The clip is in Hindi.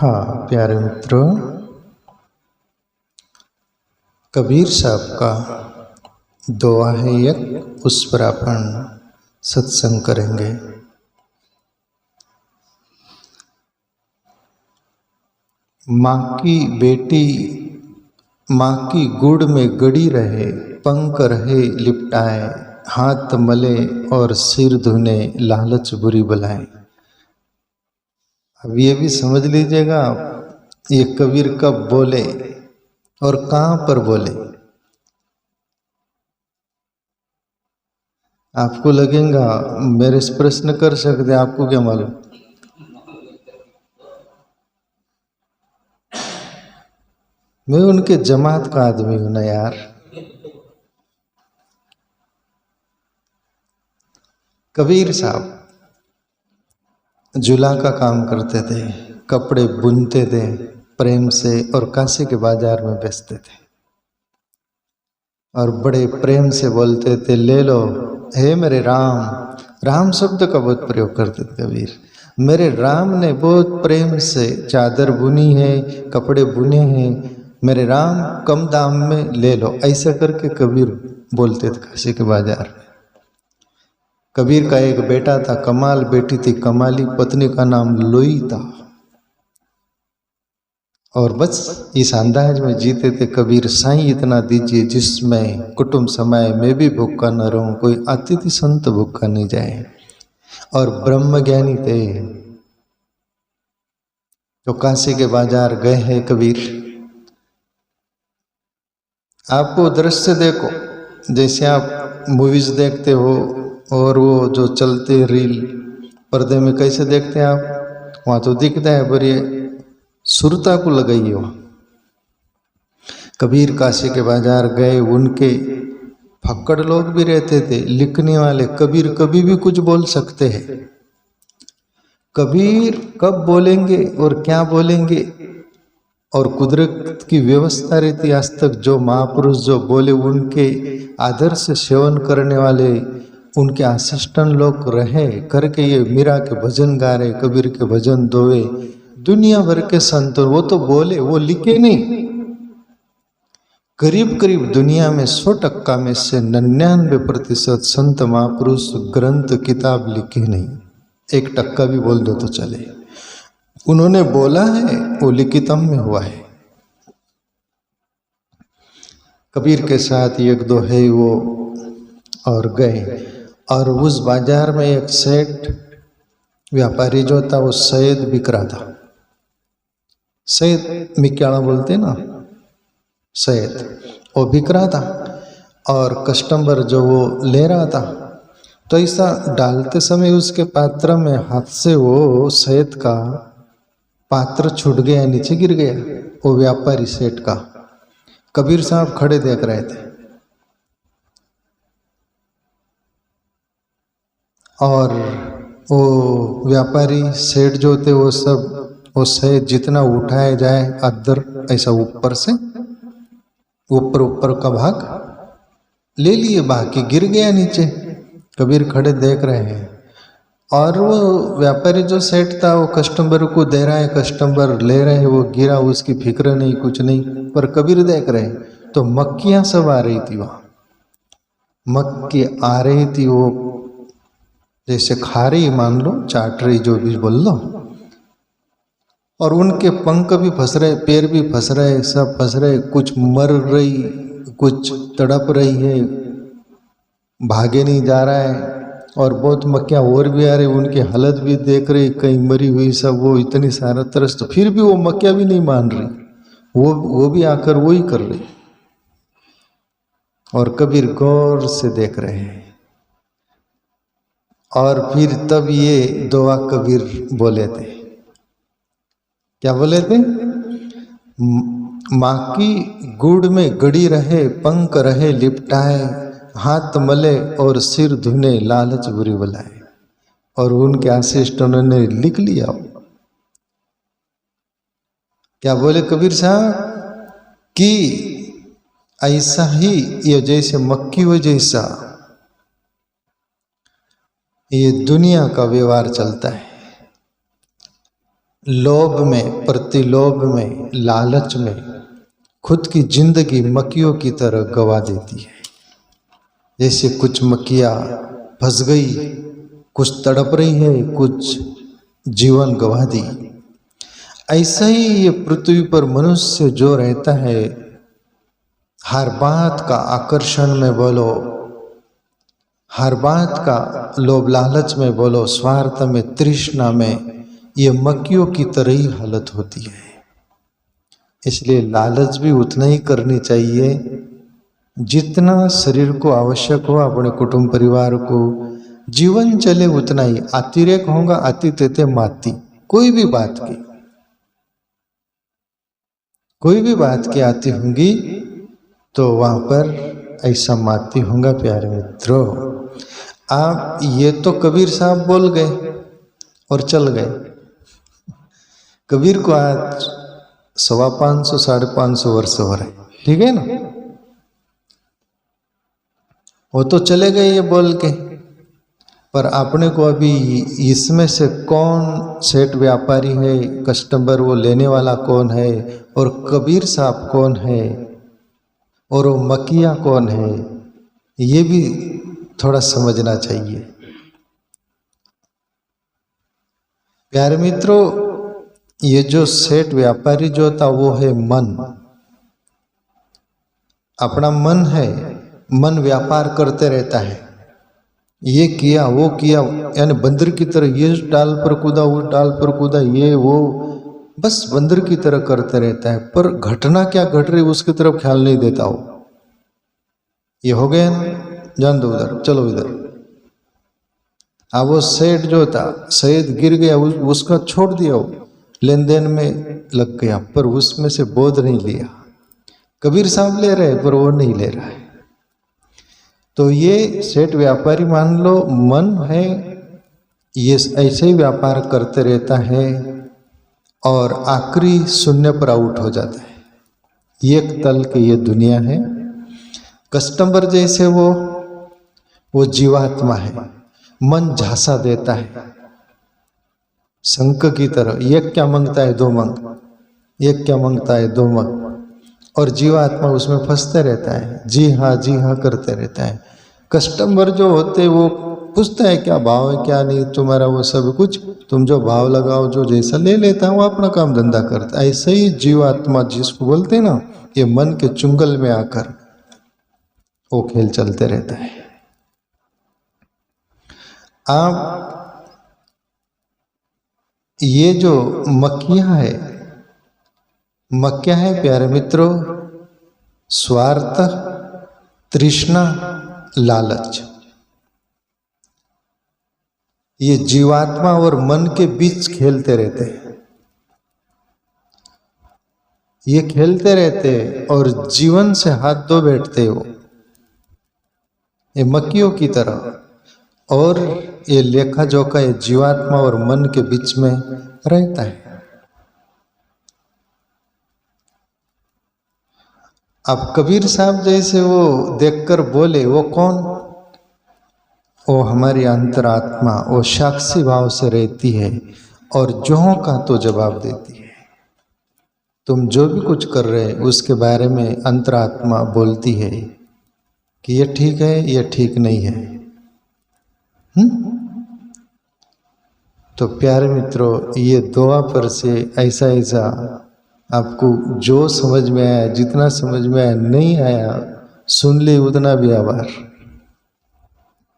हाँ प्यारे मित्रों, कबीर साहब का दुआ है एक, उस पर अपन सत्संग करेंगे। माँ की बेटी माँ की गुड़ में गड़ी रहे, पंख रहे लिपटाए, हाथ मले और सिर धुने, लालच बुरी बलाए। अब ये भी समझ लीजिएगा ये कबीर कब बोले और कहाँ पर बोले। आपको लगेगा मेरे से प्रश्न कर सकते, आपको क्या मालूम। मैं उनके जमात का आदमी हूं ना यार। कबीर साहब जुला का काम करते थे, कपड़े बुनते थे प्रेम से और काशी के बाजार में बेचते थे और बड़े प्रेम से बोलते थे, ले लो हे मेरे राम। राम शब्द का बहुत प्रयोग करते थे कबीर। मेरे राम ने बहुत प्रेम से चादर बुनी है, कपड़े बुने हैं, मेरे राम कम दाम में ले लो, ऐसा करके कबीर बोलते थे काशी के बाजार। कबीर का एक बेटा था कमाल, बेटी थी कमाली, पत्नी का नाम लोई था। और बस इस अंदाज में जीते थे कबीर, साईं इतना दीजिए जिसमें कुटुंब समय में भी भूखा न रहूं, कोई अतिथि संत भूखा नहीं जाए। और ब्रह्म ज्ञानी थे। तो काशी के बाजार गए हैं कबीर। आपको दृश्य देखो, जैसे आप मूवीज देखते हो और वो जो चलते रील पर्दे में कैसे देखते हैं आप, वहां तो दिखता है पर ये सुरता को लगाइए। वहां कबीर काशी के बाजार गए, उनके फक्कड़ लोग भी रहते थे, लिखने वाले। कबीर कभी भी कुछ बोल सकते हैं। कबीर कब बोलेंगे और क्या बोलेंगे और कुदरत की व्यवस्था रहती। आज तक जो महापुरुष जो बोले उनके आदर्श से सेवन करने वाले उनके असिस्टेंट लोग रहे करके ये मीरा के भजन गा रहे, कबीर के भजन दोवे, दुनिया भर के संत वो तो बोले, वो लिखे नहीं। करीब करीब दुनिया में 100% में से 99% संत महापुरुष ग्रंथ किताब लिखे नहीं। 1% भी बोल दो तो चले। उन्होंने बोला है वो लिखितम में हुआ है। कबीर के साथ एक दो है वो और गए, और उस बाजार में एक सेठ व्यापारी जो था वो शहद बिक रहा था। शहद मिक्याला बोलते ना, शहद वो बिक रहा था और कस्टमर जो वो ले रहा था। तो ऐसा डालते समय उसके पात्र में हाथ से वो शहद का पात्र छूट गया, नीचे गिर गया वो व्यापारी सेठ का। कबीर साहब खड़े देख रहे थे और वो व्यापारी सेठ जो थे वो सब वो शहद जितना उठाया जाए अदर ऐसा ऊपर से ऊपर का भाग ले लिए, बाकी गिर गया नीचे। कबीर खड़े देख रहे हैं और वो व्यापारी जो सेठ था वो कस्टमर को दे रहा है, कस्टमर ले रहे हैं, वो गिरा, उसकी फिक्र नहीं, कुछ नहीं। पर कबीर देख रहे हैं तो मक्खियां सब आ रही थी। वहां मक्खी आ रही थी, वो जैसे खा रही, मान लो चाट रही, जो भी बोल लो। और उनके पंख भी फंस रहे, पैर भी फंस रहे, सब फंस रहे। कुछ मर रही, कुछ तड़प रही है, भागे नहीं जा रहा है। और बहुत मक्खियाँ और भी आ रही, उनकी हालत भी देख रही, कहीं मरी हुई सब, वो इतनी सारा त्रस्त, फिर भी वो मक्खियाँ भी नहीं मान रही, वो भी आकर वो ही कर रही। और कबीर गौर से देख रहे हैं। और फिर तब ये दुआ कबीर बोले थे। क्या बोले थे? माँ की गुड़ में गड़ी रहे, पंख रहे लिपटाए, हाथ मले और सिर धुने, लालच बुरी बलाए। और उनके असिस्टेंट ने लिख लिया। क्या बोले कबीर साहब कि ऐसा ही ये जैसे मक्खी हो जैसा ये दुनिया का व्यवहार चलता है। लोभ में, प्रतिलोभ में, लालच में खुद की जिंदगी मक्खियों की तरह गवा देती है। जैसे कुछ मक्खियाँ फंस गई, कुछ तड़प रही है, कुछ जीवन गवा दी। ऐसा ही ये पृथ्वी पर मनुष्य जो रहता है, हर बात का आकर्षण में बोलो, हर बात का लोभ लालच में बोलो, स्वार्थ में, तृष्णा में, ये मक्खियों की तरह ही हालत होती है। इसलिए लालच भी उतना ही करनी चाहिए जितना शरीर को आवश्यक हो, अपने कुटुंब परिवार को जीवन चले उतना ही। अतिरेक होगा, अति तेते माती, कोई भी बात की आती होंगी तो वहां पर ऐसा माती होगा। प्यारे मित्रों, आप ये तो कबीर साहब बोल गए और चल गए। कबीर को आज 550 550 वर्ष हो रहे, ठीक है ना। वो तो चले गए ये बोल के, पर अपने को अभी इसमें से कौन सेठ व्यापारी है, कस्टमर वो लेने वाला कौन है, और कबीर साहब कौन है, और वो मक्खियाँ कौन है, ये भी थोड़ा समझना चाहिए। प्यारे मित्रों, ये जो सेठ व्यापारी जो था वो है मन। अपना मन है, मन व्यापार करते रहता है, ये किया वो किया, यानी बंदर की तरह ये डाल पर कूदा, वो डाल पर कूदा, ये वो, बस बंदर की तरह करते रहता है, पर घटना क्या घट रही उसकी तरफ ख्याल नहीं देता हो। ये हो गया ना, जान दो उधर, चलो इधर। अब वो सेठ जो था, सैयद गिर गया, उसका छोड़ दिया, वो लेन देन में लग गया, पर उसमें से बोध नहीं लिया। कबीर साहब ले रहे पर वो नहीं ले रहा है। तो ये सेठ व्यापारी मान लो मन है, ये ऐसे ही व्यापार करते रहता है और आखिरी शून्य पर आउट हो जाता है। एक तल के ये दुनिया है। कस्टमर जैसे वो जीवात्मा है, मन झांसा देता है शंख की तरह, एक क्या मांगता है दो मांग, एक क्या मांगता है दो मांग, और जीवात्मा उसमें फंसते रहता है, जी हाँ करते रहता है। कस्टमर जो होते वो पूछता है क्या भाव है क्या नहीं, तुम्हारा वो सब कुछ, तुम जो भाव लगाओ, जो जैसा ले लेता है, वो अपना काम धंधा करता है। ऐसे ही जीवात्मा जिसको बोलते हैं ना, ये मन के चुंगल में आकर वो खेल चलते रहता है। आप ये जो मक्खियाँ है प्यारे मित्रों, स्वार्थ, तृष्णा, लालच, ये जीवात्मा और मन के बीच खेलते रहते हैं। ये खेलते रहते और जीवन से हाथ धो बैठते हो, ये मक्खियों की तरह। और ये लेखा जोखा ये जीवात्मा और मन के बीच में रहता है। अब कबीर साहब जैसे वो देखकर बोले, वो कौन, वो हमारी अंतरात्मा, वो साक्षी भाव से रहती है और जोहों का तो जवाब देती है। तुम जो भी कुछ कर रहे उसके बारे में अंतरात्मा बोलती है कि ये ठीक है, ये ठीक नहीं है। तो प्यारे मित्रों, ये दुआ पर से ऐसा आपको जो समझ में आया, जितना समझ में आया, नहीं आया सुन ले उतना भी आभार।